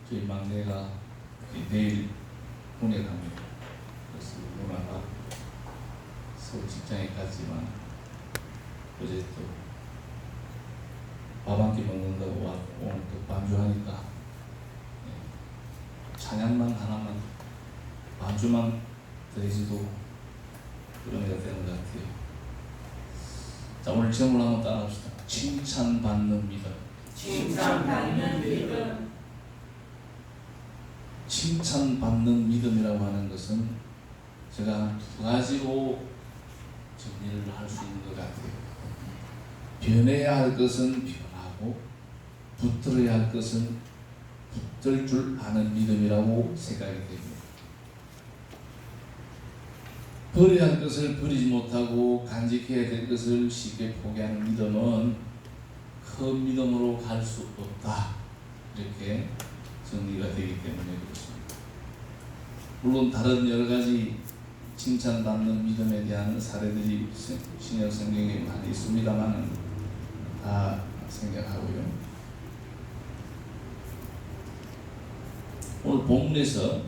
저희 막내가 내일 군에 갑니다. 그래서 누나가 서울 직장에 갔지만 어제 또 밥 한 끼 먹는다고 왔고 오늘 또 반주하니까 찬양만 하나만 반주만 드리지도 그런 애가 되는 것 같아요. 자, 오늘 제목을 한번 따라합시다. 칭찬받는 믿음. 칭찬받는 믿음. 칭찬받는 믿음이라고 하는 것은 제가 두 가지로 정리를 할 수 있는 것 같아요. 변해야 할 것은 변하고 붙들어야 할 것은 붙들 줄 아는 믿음이라고 생각이 됩니다. 버려야 할 것을 버리지 못하고 간직해야 될 것을 쉽게 포기하는 믿음은 큰 믿음으로 갈 수 없다. 이렇게 정리가 되기 때문에 그렇습니다. 물론 다른 여러 가지 칭찬받는 믿음에 대한 사례들이 신약 성경에 많이 있습니다만 다 생각하고요. 오늘 본문에서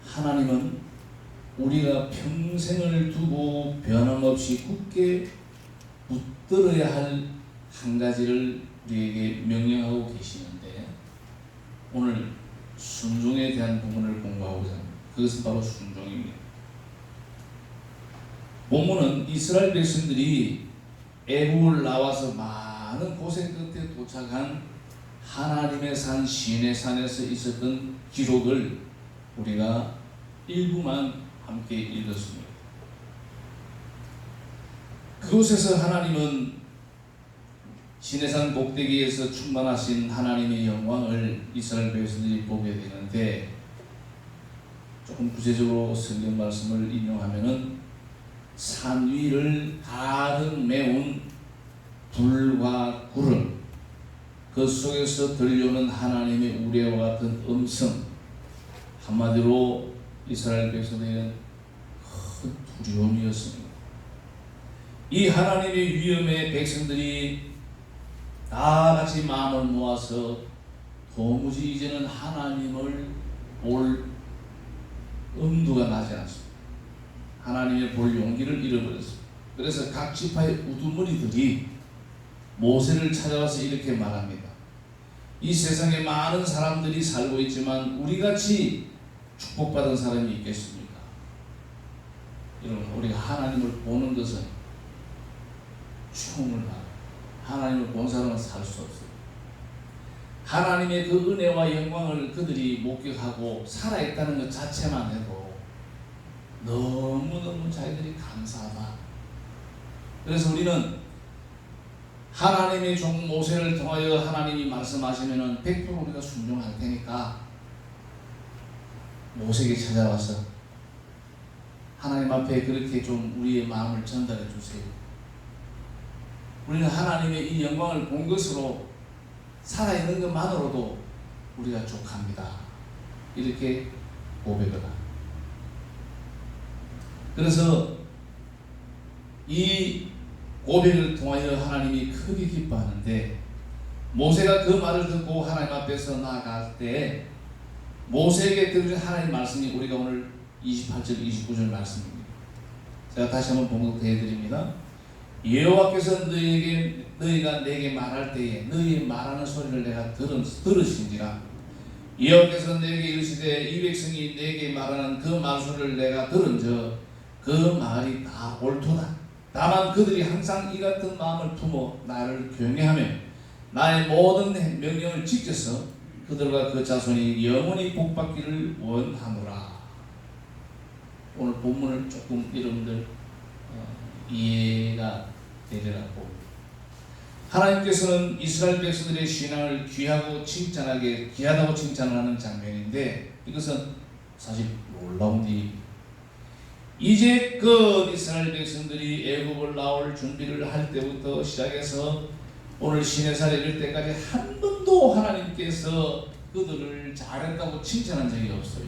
하나님은 우리가 평생을 두고 변함없이 굳게 붙들어야 할 한 가지를 우리에게 명령하고 계시는데 오늘 순종에 대한 부분을 공부하고자 합니다. 그것은 바로 순종입니다. 본문은 이스라엘 백성들이 애굽을 나와서 많은 고생 끝에 도착한 하나님의 산 시내산에서 있었던 기록을 우리가 일부만 함께 읽었습니다. 그곳에서 하나님은 시내산 꼭대기에서 충만하신 하나님의 영광을 이스라엘 백성들이 보게 되는데 조금 구체적으로 성경 말씀을 인용하면은 산 위를 가득 메운 불과 구름, 그 속에서 들려오는 하나님의 우레와 같은 음성, 한마디로 이스라엘 백성들에게는 큰 두려움이었습니다. 이 하나님의 위엄에 백성들이 다 같이 마음을 모아서 도무지 이제는 하나님을 볼 엄두가 나지 않습니다. 하나님을 볼 용기를 잃어버렸습니다. 그래서 각 지파의 우두머리들이 모세를 찾아와서 이렇게 말합니다. 이 세상에 많은 사람들이 살고 있지만 우리같이 축복받은 사람이 있겠습니까? 여러분, 우리가 하나님을 보는 것은 충을 하고 하나님을 본 사람은 살 수 없어요. 하나님의 그 은혜와 영광을 그들이 목격하고 살아있다는 것 자체만 해도 너무너무 자기들이 감사하다. 그래서 우리는 하나님의 종 모세를 통하여 하나님이 말씀하시면은 100% 우리가 순종할 테니까 모세에게 찾아와서 하나님 앞에 그렇게 좀 우리의 마음을 전달해 주세요. 우리는 하나님의 이 영광을 본 것으로 살아있는 것만으로도 우리가 족합니다. 이렇게 고백을 합니다. 그래서 이 고백을 통하여 하나님이 크게 기뻐하는데 모세가 그 말을 듣고 하나님 앞에서 나아갈 때 모세에게 들으신 하나님 말씀이 우리가 오늘 28절 29절 말씀입니다. 제가 다시 한번 봉독해 드립니다. 여호와께서 너희가 내게 말할 때에 너희 말하는 소리를 내가 들으신지라. 여호와께서 내게 이르시되 이 백성이 내게 말하는 그 말소리를 내가 들은즉 그 말이 다 옳도다. 다만 그들이 항상 이 같은 마음을 품어 나를 경외하며 나의 모든 명령을 지켜서 그들과 그 자손이 영원히 복받기를 원하노라. 오늘 본문을 조금 여러분들 이해가 되리라고. 하나님께서는 이스라엘 백성들의 신앙을 귀하다고 칭찬을 하는 장면인데 이것은 사실 놀라운 일입니다. 이제껏 이스라엘 백성들이 애굽을 나올 준비를 할 때부터 시작해서 오늘 시내산에 이를 때까지 한 번도 하나님께서 그들을 잘했다고 칭찬한 적이 없어요.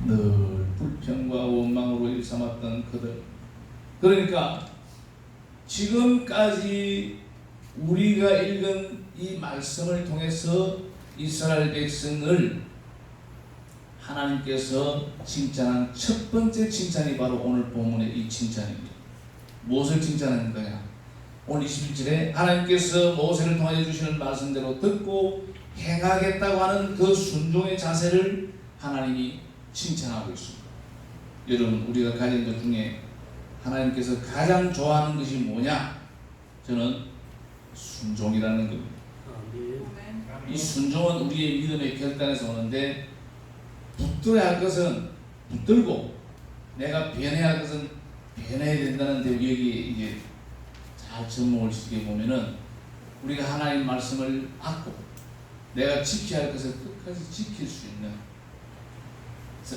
늘 불평과 원망으로 일삼았던 그들. 그러니까 지금까지 우리가 읽은 이 말씀을 통해서 이스라엘 백성을 하나님께서 칭찬한 첫 번째 칭찬이 바로 오늘 본문의 이 칭찬입니다. 무엇을 칭찬하는 거냐? 오늘 21절에 하나님께서 모세를 통하여 주시는 말씀대로 듣고 행하겠다고 하는 그 순종의 자세를 하나님이 칭찬하고 있습니다. 여러분, 우리가 가진 것 중에 하나님께서 가장 좋아하는 것이 뭐냐? 저는 순종이라는 겁니다. 이 순종은 우리의 믿음의 결단에서 오는데, 붙들어야 할 것은 붙들고 내가 변해야 할 것은 변해야 된다는데, 여기에 이제 잘 접목을 시게 보면은 우리가 하나님 말씀을 받고 내가 지켜야 할 것을 끝까지 지킬 수 있는,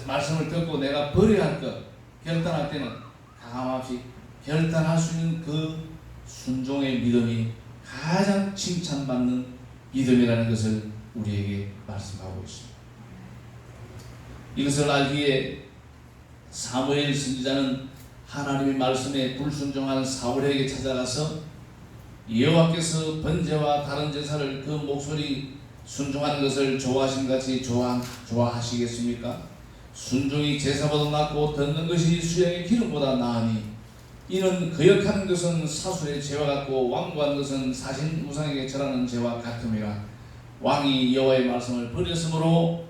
말씀을 듣고 내가 버려야 할 것 결단할 때는 가감없이 결단할 수 있는 그 순종의 믿음이 가장 칭찬받는 믿음이라는 것을 우리에게 말씀하고 있습니다. 이것을 알기에 사무엘 선지자는 하나님의 말씀에 불순종한 사울에게 찾아가서 여호와께서 번제와 다른 제사를 그 목소리 순종하는 것을 좋아하신 같이 좋아하시겠습니까? 순종이 제사보다 낫고 듣는 것이 수양의 기름보다 나으니 이는 거역하는 것은 사술의 죄와 같고 완고한 것은 사신 우상에게 절하는 죄와 같음이라. 왕이 여호와의 말씀을 버렸으므로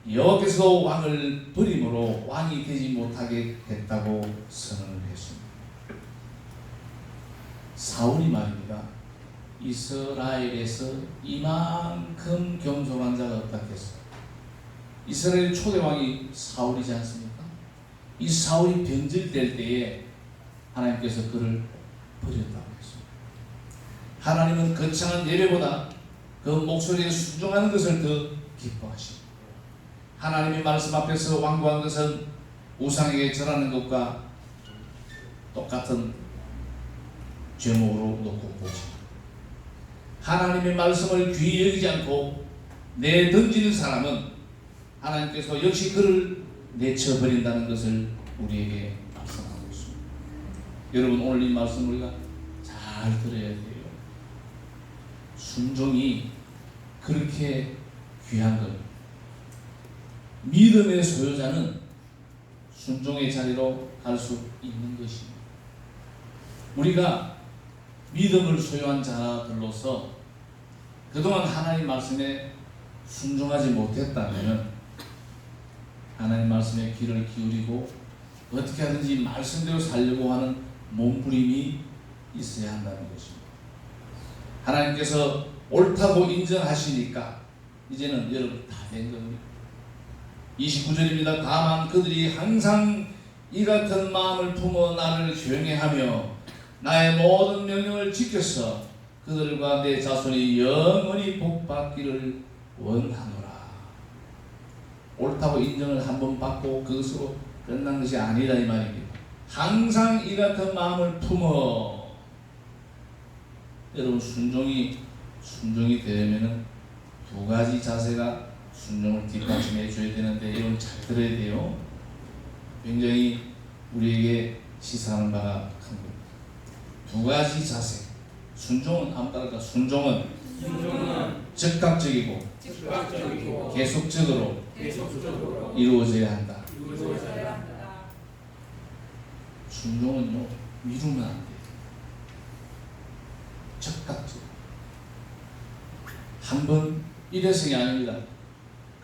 여호와께서도 왕을 버림으로 왕이 되지 못하게 했다고 선언을 했습니다. 사울이 말입니다. 이스라엘에서 이만큼 겸손한 자가 없다겠어요. 이스라엘 초대왕이 사울이지 않습니까? 이 사울이 변질될 때에 하나님께서 그를 버렸다고 했습니다. 하나님은 거창한 예배보다 그 목소리에 순종하는 것을 더 기뻐하십니다. 하나님의 말씀 앞에서 완고한 것은 우상에게 절하는 것과 똑같은 제목으로 놓고 보십니다. 하나님의 말씀을 귀히 여기지 않고 내던지는 사람은 하나님께서 역시 그를 내쳐버린다는 것을 우리에게 말씀하고 있습니다. 여러분, 오늘 이 말씀 우리가 잘 들어야 돼요. 순종이 그렇게 귀한 겁니다. 믿음의 소유자는 순종의 자리로 갈 수 있는 것입니다. 우리가 믿음을 소유한 자들로서 그동안 하나님 말씀에 순종하지 못했다면 하나님 말씀에 귀를 기울이고 어떻게 하든지 말씀대로 살려고 하는 몸부림이 있어야 한다는 것입니다. 하나님께서 옳다고 인정하시니까 이제는 여러분 다 된 겁니다. 29절입니다. 다만 그들이 항상 이 같은 마음을 품어 나를 경외하며 나의 모든 명령을 지켜서 그들과 내 자손이 영원히 복받기를 원하노라. 옳다고 인정을 한번 받고 그것으로 끝난 것이 아니다 이 말입니다. 항상 이 같은 마음을 품어. 여러분, 순종이 되려면은 두 가지 자세가 순종을 뒷받침해 줘야 되는데, 이건 잘 들어야 돼요. 굉장히 우리에게 시사하는 바가 큰 겁니다. 두 가지 자세. 순종은 아무따라가 순종은 즉각적이고 계속적으로 이루어져야 한다. 순종은요, 미루면 안 돼요. 즉각적으로. 한번 일회성이 아닙니다.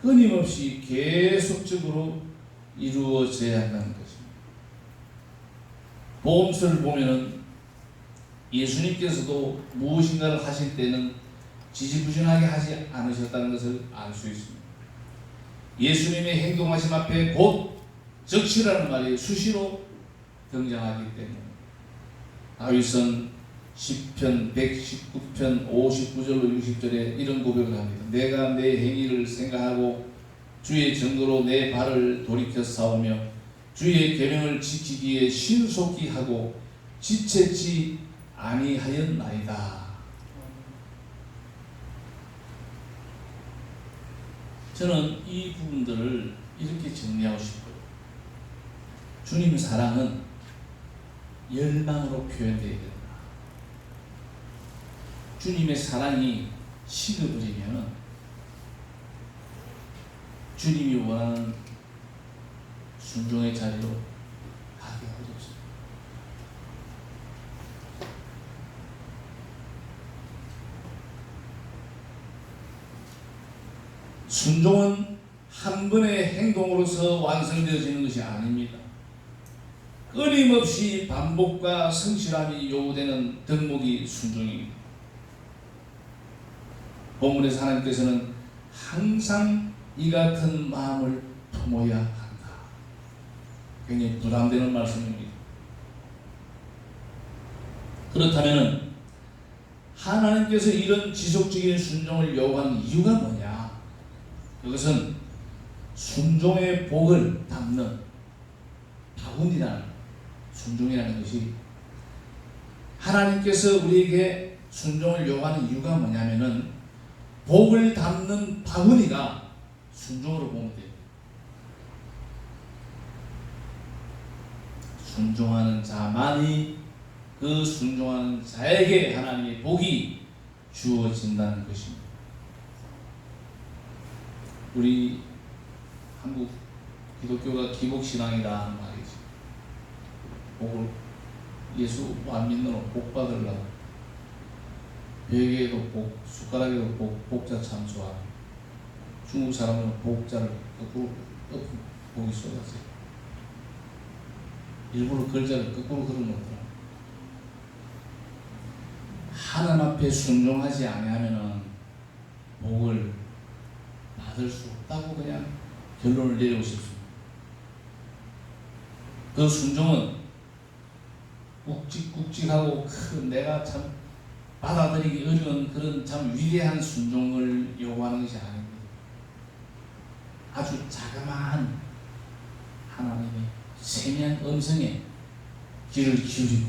끊임없이 계속적으로 이루어져야 한다는 것입니다. 보험서를 보면은 예수님께서도 무엇인가를 하실 때는 지지부진하게 하지 않으셨다는 것을 알 수 있습니다. 예수님의 행동하심 앞에 곧 적시라는 말이 수시로 등장하기 때문에 다윗은 시편 119편 59절로 60절에 이런 고백을 합니다. 내가 내 행위를 생각하고 주의 증거로 내 발을 돌이켜 싸우며 주의 계명을 지키기에 신속히 하고 지체치 아니하였나이다. 저는 이 부분들을 이렇게 정리하고 싶어요. 주님의 사랑은 열망으로 표현되어야 된다. 주님의 사랑이 식어버리면 주님이 원하는 순종의 자리로 가기 어렵습니다. 순종은 한 번의 행동으로서 완성되어지는 것이 아닙니다. 끊임없이 반복과 성실함이 요구되는 덕목이 순종입니다. 본문에서 하나님께서는 항상 이 같은 마음을 품어야 한다. 굉장히 부담되는 말씀입니다. 그렇다면 하나님께서 이런 지속적인 순종을 요구하는 이유가 뭐냐? 그것은 순종의 복을 담는 바구니라는 순종이라는 것이 하나님께서 우리에게 순종을 요구하는 이유가 뭐냐면은 복을 담는 바구니가 순종으로 보면 돼요. 순종하는 자만이 그 순종하는 자에게 하나님의 복이 주어진다는 것입니다. 우리 한국 기독교가 기복신앙이다 하는 말이지. 복을 예수 안 믿는 복 받으려고 베개에도 복, 숟가락에도 복, 복자 참 좋아. 중국 사람은 복자를 거꾸로 복이 쏟았어요. 일부러 글자를 거꾸로 그려놓더라. 하나님 앞에 순종하지 아니하면은 복을 받을 수 없다고 그냥 결론을 내리고 싶습니다. 그 순종은 굵직굵직하고 큰 내가 참 받아들이기 어려운 그런 참 위대한 순종을 요구하는 것이 아닙니다. 아주 자그마한 하나님의 세미한 음성에 귀를 기울이고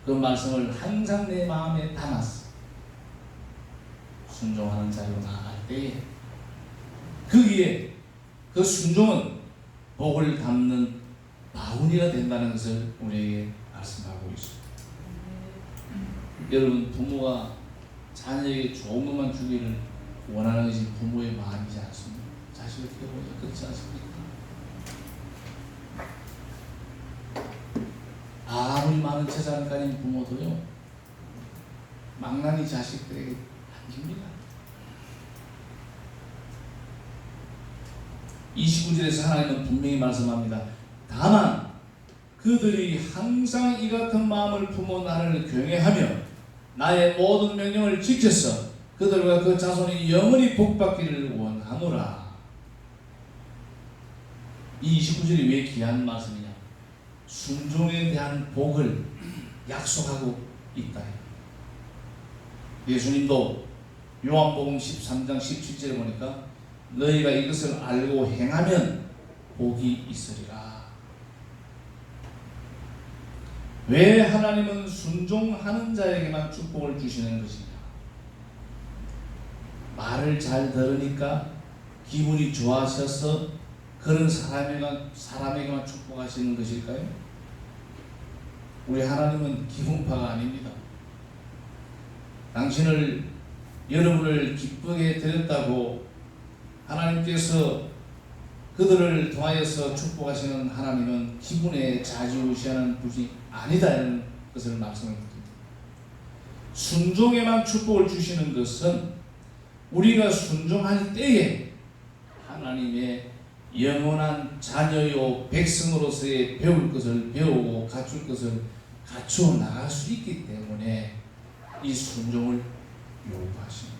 그 말씀을 항상 내 마음에 담았어 순종하는 자리로 나아갈 때에 거기에 그 순종은 복을 담는 바구니가 된다는 것을 우리에게 말씀하고 있습니다. 여러분, 부모가 자녀에게 좋은 것만 주기를 원하는 것이 부모의 마음이지 않습니까? 자식을 키워보자 그렇지 않습니까? 아무리 많은 재산을 가진 부모도요 망나니 자식들에게 안 줍니다. 29절에서 하나님은 분명히 말씀합니다. 다만 그들이 항상 이 같은 마음을 품어 나를 경외하며 나의 모든 명령을 지켜서 그들과 그 자손이 영원히 복받기를 원하노라. 이 29절이 왜 귀한 말씀이냐? 순종에 대한 복을 약속하고 있다. 예수님도 요한복음 13장 17절에 보니까 너희가 이것을 알고 행하면 복이 있으리라. 왜 하나님은 순종하는 자에게만 축복을 주시는 것이냐? 말을 잘 들으니까 기분이 좋아하셔서 그런 사람에게만 축복하시는 것일까요? 우리 하나님은 기분파가 아닙니다. 여러분을 기쁘게 드렸다고 하나님께서 그들을 통하여서 축복하시는 하나님은 기분에 좌지우지하는 분이 아니다는 것을 말씀을 드립니다. 순종에만 축복을 주시는 것은 우리가 순종할 때에 하나님의 영원한 자녀요 백성으로서의 배울 것을 배우고 갖출 것을 갖추어 나갈 수 있기 때문에 이 순종을 요구하십니다.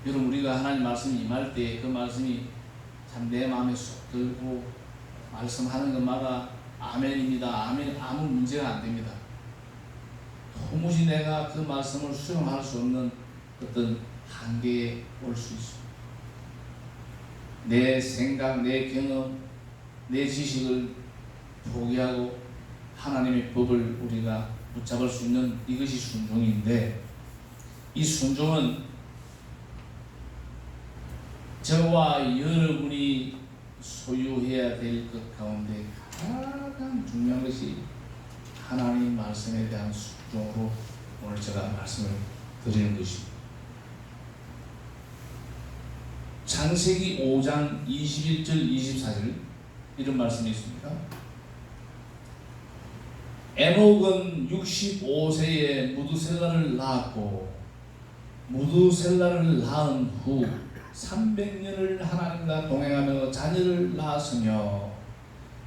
여러분, 우리가 하나님 말씀이 임할 때 그 말씀이 참 내 마음에 쏙 들고 말씀하는 것마다 아멘입니다. 아멘, 아무 문제가 안 됩니다. 도무지 내가 그 말씀을 수용할 수 없는 어떤 한계에 올 수 있습니다. 내 생각, 내 경험, 내 지식을 포기하고 하나님의 법을 우리가 붙잡을 수 있는 이것이 순종인데, 이 순종은 저와 여러분이 소유해야 될 것 가운데 가장 중요한 것이 하나님 말씀에 대한 순종으로 오늘 제가 말씀을 드리는 것입니다. 창세기 5장 21절 24절 이런 말씀이 있습니다. 에녹은 65세에 무두셀라를 낳았고 무두셀라를 낳은 후 300년을 하나님과 동행하며 자녀를 낳았으며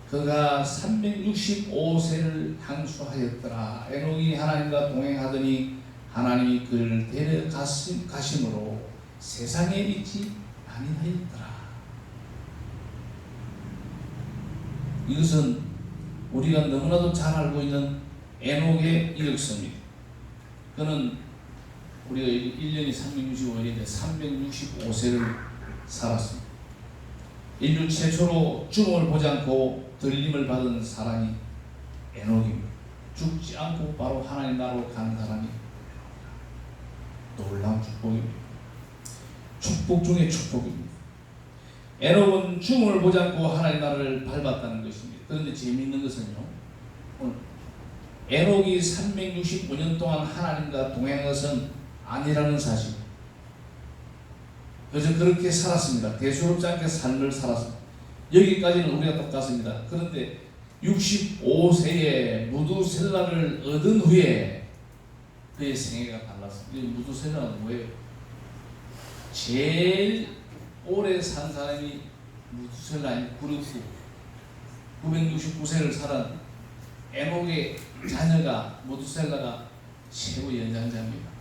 그가 365세를 향수하였더라. 에녹이 하나님과 동행하더니 하나님이 그를 데려가심으로 세상에 있지 아니하였더라. 이것은 우리가 너무나도 잘 알고 있는 에녹의 이력서입니다. 그는 우리가 1년이 365일인데 365세를 살았습니다. 인류 최초로 죽음을 보지 않고 들림을 받은 사람이 에녹입니다. 죽지 않고 바로 하나님 나라로 가는 사람이 놀라운 축복입니다. 축복 중에 축복입니다. 에녹은 죽음을 보지 않고 하나님 나라를 밟았다는 것입니다. 그런데 재미있는 것은요, 오늘 에녹이 365년 동안 하나님과 동행한 것은 아니라는 사실. 그저 그렇게 살았습니다. 대수롭지 않게 삶을 살았습니다. 여기까지는 우리가 똑같습니다. 그런데 65세에 무두셀라를 얻은 후에 그의 생애가 달랐습니다. 무두셀라는 뭐예요? 제일 오래 산 사람이 무두셀라인 969세를 살은 에녹의 자녀가 무두셀라가 최고 연장자입니다.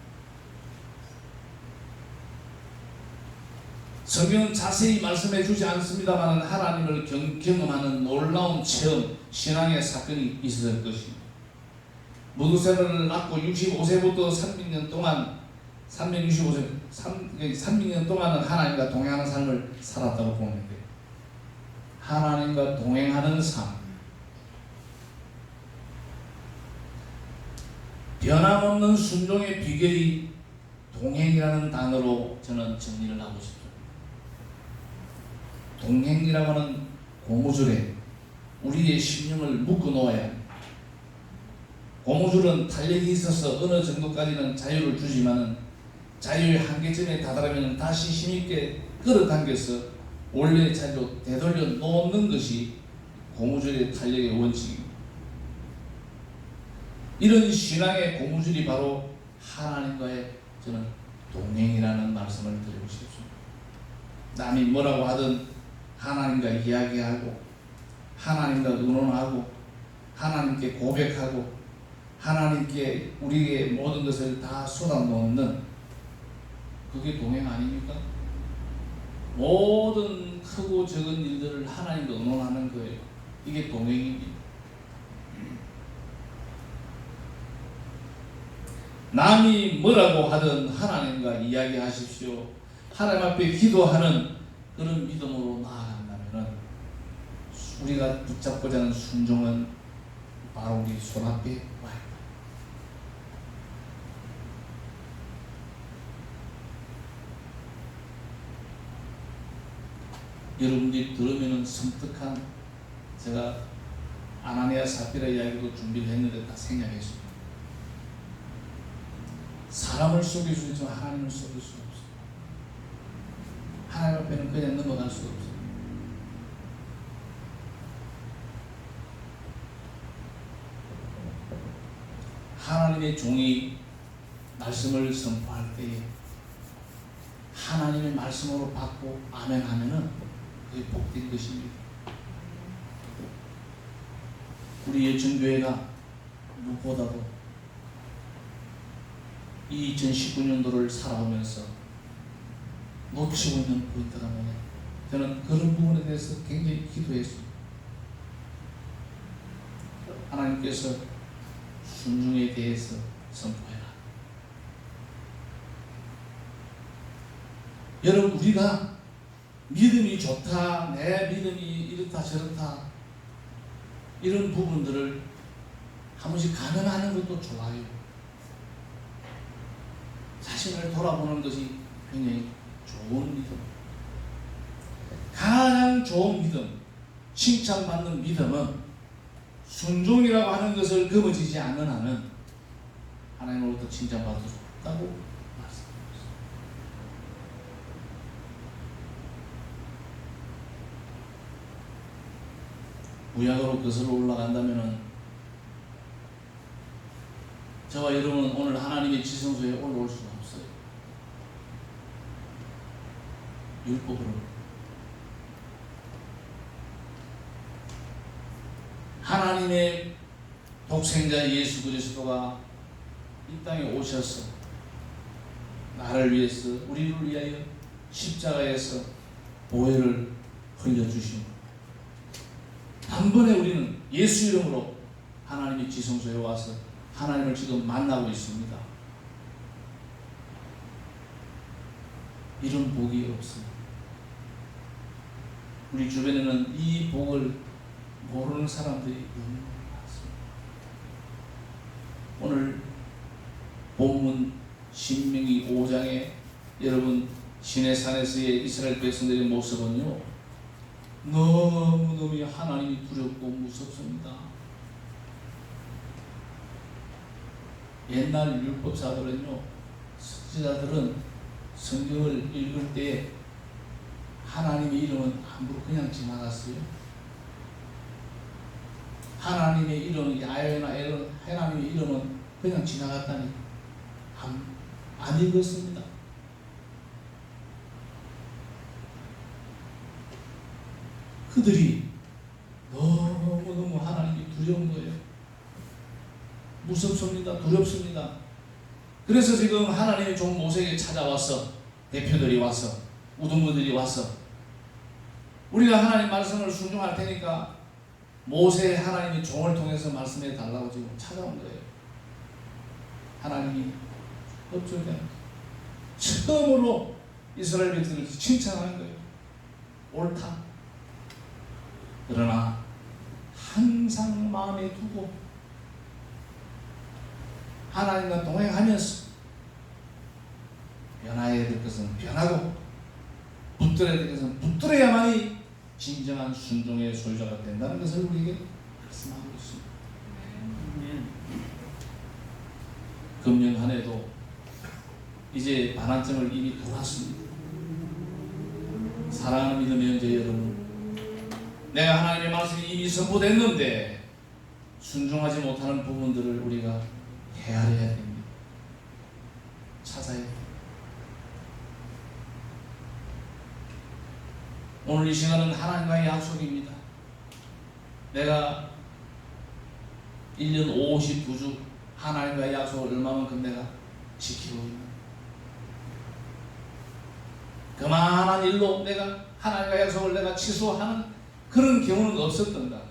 성경은 자세히 말씀해 주지 않습니다만 하나님을 경험하는 놀라운 체험, 신앙의 사건이 있었을 것입니다. 무두셀라를 낳고 65세부터 300년 동안 300년 동안은 하나님과 동행하는 삶을 살았다고 보는데, 하나님과 동행하는 삶, 변함없는 순종의 비결이 동행이라는 단어로 저는 정리를 하고 싶습니다. 동행이라고 하는 고무줄에 우리의 심령을 묶어 놓아야 합니다. 고무줄은 탄력이 있어서 어느 정도까지는 자유를 주지만은 자유의 한계점에 다다르면 다시 힘있게 끌어당겨서 원래 자리로 되돌려 놓는 것이 고무줄의 탄력의 원칙입니다. 이런 신앙의 고무줄이 바로 하나님과의 저는 동행이라는 말씀을 드리고 싶습니다. 남이 뭐라고 하든 하나님과 이야기하고 하나님과 의논하고 하나님께 고백하고 하나님께 우리의 모든 것을 다 쏟아놓는, 그게 동행 아닙니까? 모든 크고 적은 일들을 하나님과 의논하는 거예요. 이게 동행입니다. 남이 뭐라고 하든 하나님과 이야기하십시오. 하나님 앞에 기도하는 그런 믿음으로 나아간다면 우리가 붙잡고자 하는 순종은 바로 우리 손앞에 와요. 여러분들이 들으면 섬뜩한, 제가 아나니아 사피라 이야기도 준비를 했는데 다 생략했습니다. 사람을 속일 수 있지만 하나님을 속일 수 없어요. 하나님 앞에는 그냥 넘어갈 수 없어요. 하나님의 종이 말씀을 선포할 때에 하나님의 말씀으로 받고 아멘 하면은 그게 복된 것입니다. 우리 예천교회가 무엇보다도 이 2019년도를 살아오면서 놓치고 있는 포인트가 뭐냐, 저는 그런 부분에 대해서 굉장히 기도했습니다. 하나님께서 순종에 대해서 선포해라. 여러분, 우리가 믿음이 좋다, 내 믿음이 이렇다 저렇다, 이런 부분들을 한 번씩 가늠하는 것도 좋아요. 자신을 돌아보는 것이 굉장히 좋은 믿음, 가장 좋은 믿음, 칭찬받는 믿음은 순종이라고 하는 것을 거머쥐지 않는 한은 하나님으로부터 칭찬받을 수 없다고 말씀합니다. 구약으로 거슬러 올라간다면은 저와 여러분은 오늘 하나님의 지성소에 올라올 수가 없어요. 율법으로. 하나님의 독생자 예수 그리스도가 이 땅에 오셔서 나를 위해서, 우리를 위하여 십자가에서 보혈을 흘려주신 단번에 우리는 예수 이름으로 하나님의 지성소에 와서 하나님을 지금 만나고 있습니다. 이런 복이 없어요. 우리 주변에는 이 복을 모르는 사람들이 너무 많습니다. 오늘 본문 신명기 5장에 여러분 시내산에서의 이스라엘 백성들의 모습은요, 너무너무 하나님이 두렵고 무섭습니다. 옛날 율법사들은요, 선지자들은 성경을 읽을 때 하나님의 이름은 함부로 그냥 지나갔어요. 하나님의 이름, 야훼나 하나님의 이름은 그냥 지나갔다니 안 읽었습니다. 그들이 너무너무 하나님이 두려운 거예요. 무섭습니다. 두렵습니다. 그래서 지금 하나님의 종 모세에게 찾아와서, 대표들이 와서, 우두머들이 와서 우리가 하나님 말씀을 순종할 테니까 모세 하나님의 종을 통해서 말씀해 달라고 지금 찾아온 거예요. 하나님이 어쩌냐, 처음으로 이스라엘 백성을 칭찬하는 거예요. 옳다. 그러나 항상 마음에 두고 하나님과 동행하면서 변화해야 될 것은 변하고 붙들어야 될 것은 붙들어야만이 진정한 순종의 소유자가 된다는 것을 우리에게 말씀하고 있습니다. 금년 한 해도 이제 반환점을 이미 돌았습니다. 사랑하는 믿음의 형제 여러분, 내가 하나님의 말씀이 이미 선포됐는데 순종하지 못하는 부분들을 우리가 헤아려야 됩니다. 찾아야 됩니다. 오늘 이 시간은 하나님과의 약속입니다. 내가 1년 52주 하나님과의 약속을 얼마만큼 내가 지키고 있나. 그만한 일로 내가 하나님과의 약속을 내가 취소하는 그런 경우는 없었던가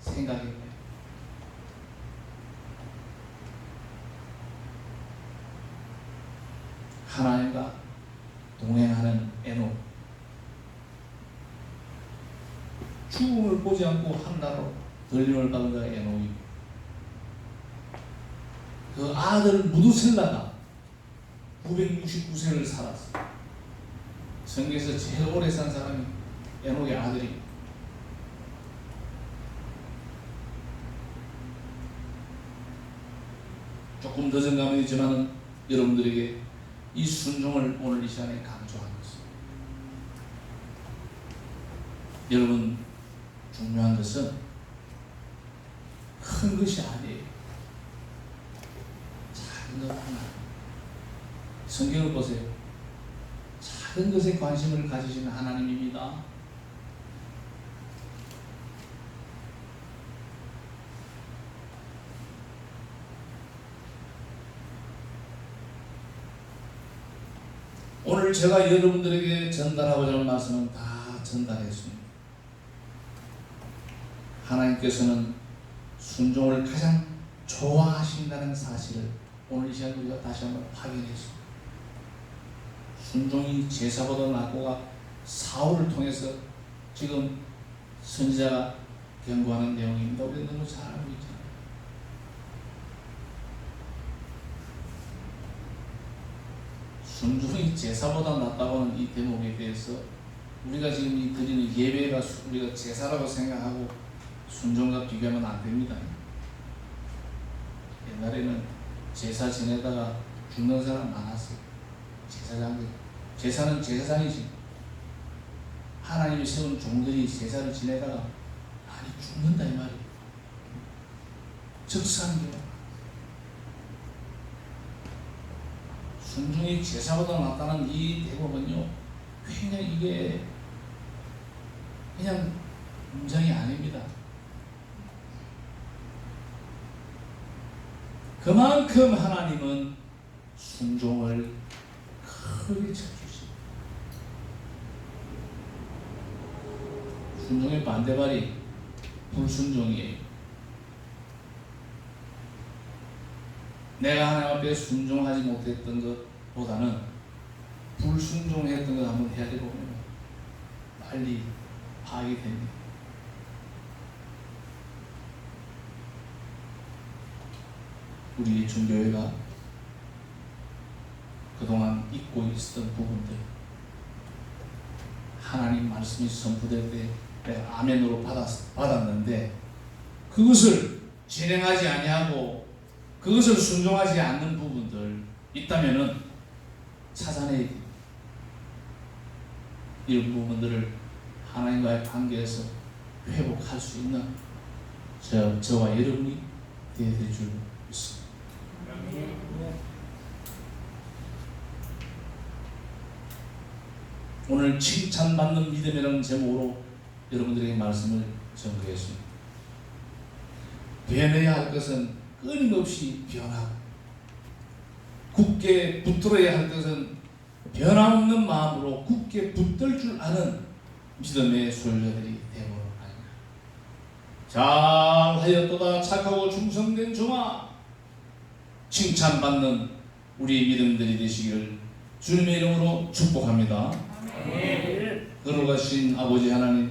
생각해봐요. 하나님과 동행하는 에녹, 죽음을 보지 않고 한나로 들림을 받은 자가 에녹이, 그 아들 무두셀라가 969세를 살았어요. 성경에서 제일 오래 산 사람이 에녹의 아들입니다. 조금 늦은 감은 있지만 여러분들에게 이 순종을 오늘 이 시간에 강조하고 있습니다. 여러분, 중요한 것은 큰 것이 아니에요. 작은 것 하나. 성경을 보세요. 작은 것에 관심을 가지시는 하나님입니다. 오늘 제가 여러분들에게 전달하고자 하는 말씀은 다 전달했습니다. 하나님께서는 순종을 가장 좋아하신다는 사실을 오늘 이 시간 우리가 다시 한번 확인했습니다. 순종이 제사보다 낫고가 사울을 통해서 지금 선지자가 경고하는 내용입니다. 우리가 너무 잘 알고 있잖아요. 순종이 제사보다 낫다고 하는 이 대목에 대해서 우리가 지금 이 드리는 예배가 우리가 제사라고 생각하고 순종과 비교하면 안 됩니다. 옛날에는 제사 지내다가 죽는 사람 많았어요. 제사장들. 제사는 제사장이지. 하나님이 세운 종들이 제사를 지내다가 많이 죽는다 이 말이에요. 적산교. 순종이 제사보다 낫다는 이 대목은요, 그냥 이게 그냥 문장이 아닙니다. 그만큼 하나님은 순종을 크게 쳐주십니다. 순종의 반대말이 불순종이에요. 내가 하나님 앞에 순종하지 못했던 것보다는 불순종했던 것 한번 헤아려보면 빨리 파악이 됩니다. 우리 중교회가 그동안 잊고 있었던 부분들, 하나님 말씀이 선포될 때 내가 아멘으로 받았는데 그것을 진행하지 아니하고 그것을 순종하지 않는 부분들 있다면은 찾아내야 됩니다. 이런 부분들을 하나님과의 관계에서 회복할 수 있는 저와 여러분이 되어야 될 줄 믿습니다. 오늘 칭찬받는 믿음이라는 제목으로 여러분들에게 말씀을 전하겠습니다. 변해야 할 것은 끊임없이 변하고 굳게 붙들어야 할 것은 변함없는 마음으로 굳게 붙들 줄 아는 믿음의 소유자들이 되어보는 아닙니다. 잘하였도다 착하고 충성된 종아, 칭찬받는 우리 믿음들이 되시기를 주님의 이름으로 축복합니다. 거룩하신 아버지 하나님,